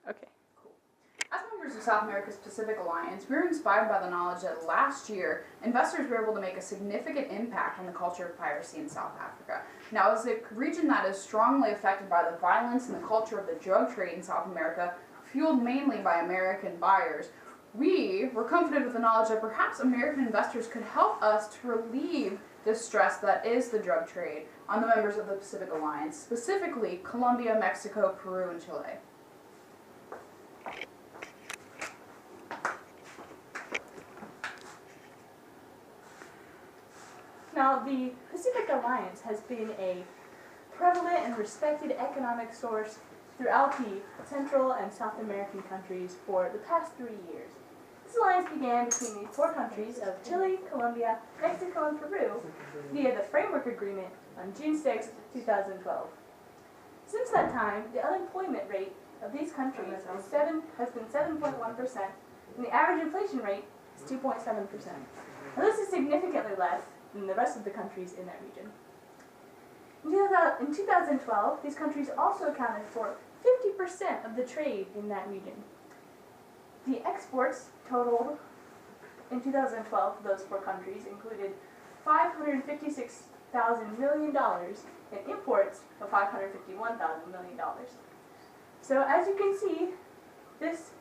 Okay. As members of South America's Pacific Alliance, we were inspired by the knowledge that last year, investors were able to make a significant impact on the culture of piracy in South Africa. Now, as a region that is strongly affected by the violence and the culture of the drug trade in South America, fueled mainly by American buyers, we were comforted with the knowledge that perhaps American investors could help us to relieve the stress that is the drug trade on the members of the Pacific Alliance, specifically Colombia, Mexico, Peru, and Chile. Now, the Pacific Alliance has been a prevalent and respected economic source throughout the Central and South American countries for the past 3 years. This alliance began between the 4 countries of Chile, Colombia, Mexico, and Peru via the Framework Agreement on June 6, 2012. Since that time, the unemployment rate of these countries has been 7.1%, and the average inflation rate is 2.7%. Now, this is significantly less than the rest of the countries in that region. In 2012, these countries also accounted for 50% of the trade in that region. The exports totaled in 2012 for those 4 countries included $556,000 million and imports of $551,000 million. So as you can see, this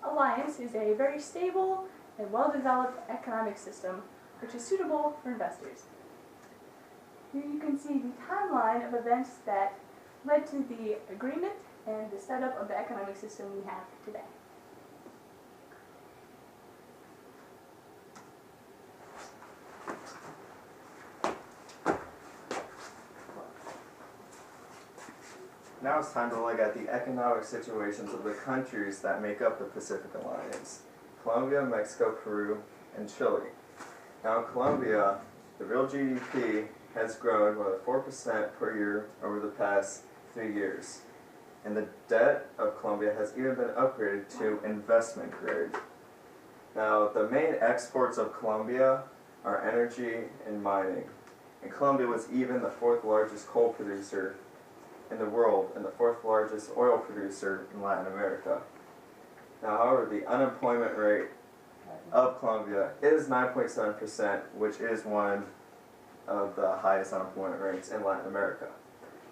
alliance is a very stable and well-developed economic system which is suitable for investors. Here you can see the timeline of events that led to the agreement and the setup of the economic system we have today. Now it's time to look at the economic situations of the countries that make up the Pacific Alliance: Colombia, Mexico, Peru, and Chile. Now in Colombia, the real GDP has grown by 4% per year over the past 3 years. And the debt of Colombia has even been upgraded to investment grade. Now, the main exports of Colombia are energy and mining. And Colombia was even the 4th largest coal producer in the world and the 4th largest oil producer in Latin America. Now, however, the unemployment rate of Colombia is 9.7%, which is one of the highest unemployment rates in Latin America.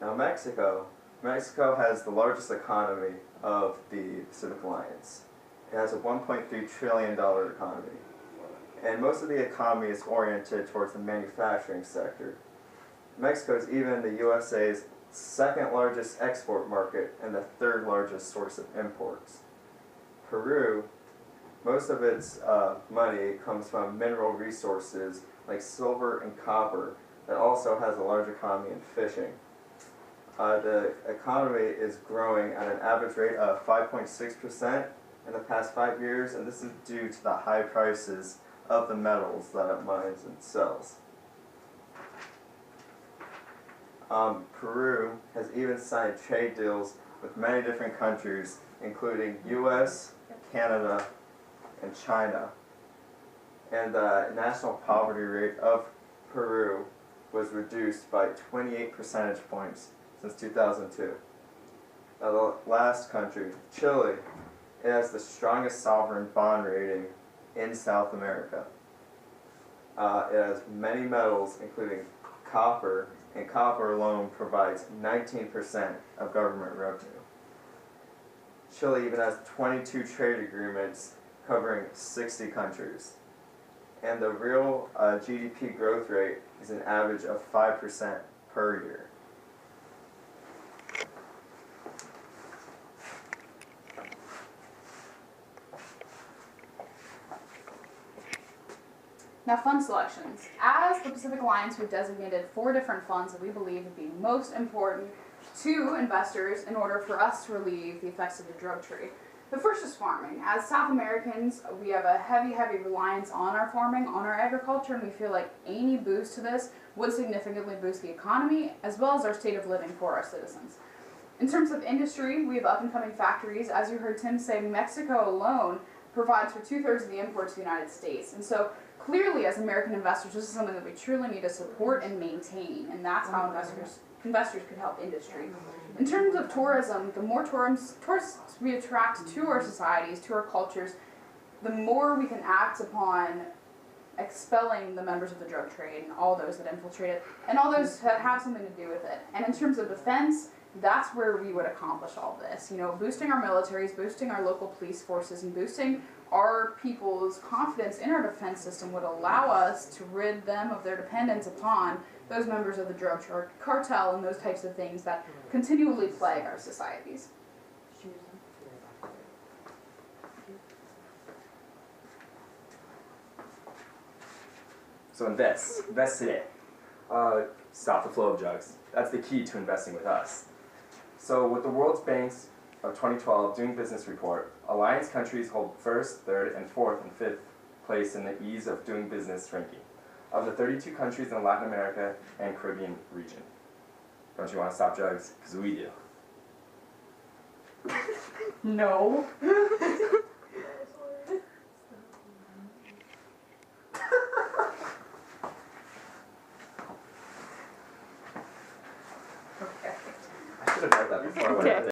Now, Mexico has the largest economy of the Pacific Alliance. It has a $1.3 trillion economy. And most of the economy is oriented towards the manufacturing sector. Mexico is even the USA's 2nd largest export market and the 3rd largest source of imports. Peru, most of its money comes from mineral resources like silver and copper that also has a large economy in fishing. The economy is growing at an average rate of 5.6% in the past 5 years, and this is due to the high prices of the metals that it mines and sells. Peru has even signed trade deals with many different countries, including US, Canada, and China. And the national poverty rate of Peru was reduced by 28 percentage points since 2002. Now the last country, Chile, it has the strongest sovereign bond rating in South America. It has many metals, including copper, and copper alone provides 19% of government revenue. Chile even has 22 trade agreements covering 60 countries. And the real GDP growth rate is an average of 5% per year. Now, fund selections. As the Pacific Alliance, we've designated 4 different funds that we believe would be most important to investors in order for us to relieve the effects of the drug trade. The first is farming. As South Americans, we have a heavy reliance on our farming, on our agriculture, and we feel like any boost to this would significantly boost the economy as well as our state of living for our citizens. In terms of industry, we have up-and-coming factories. As you heard Tim say, Mexico alone provides for 2/3 of the imports to the United States. And so clearly, as American investors, this is something that we truly need to support and maintain, and that's how investors could help industry. In terms of tourism, the more tourists we attract to our societies, to our cultures, the more we can act upon expelling the members of the drug trade and all those that infiltrate it, and all those that have something to do with it. And in terms of defense, that's where we would accomplish all this. You know, boosting our militaries, boosting our local police forces, and boosting our people's confidence in our defense system would allow us to rid them of their dependence upon those members of the drug cartel and those types of things that continually plague our societies. So invest today. Stop the flow of drugs. That's the key to investing with us. So with the World Bank's of 2012 Doing Business report, alliance countries hold first, third, and fourth and fifth place in the ease of doing business ranking of the 32 countries in the Latin America and Caribbean region. Don't you want to stop drugs? Because we do. No. I should have read that before I went.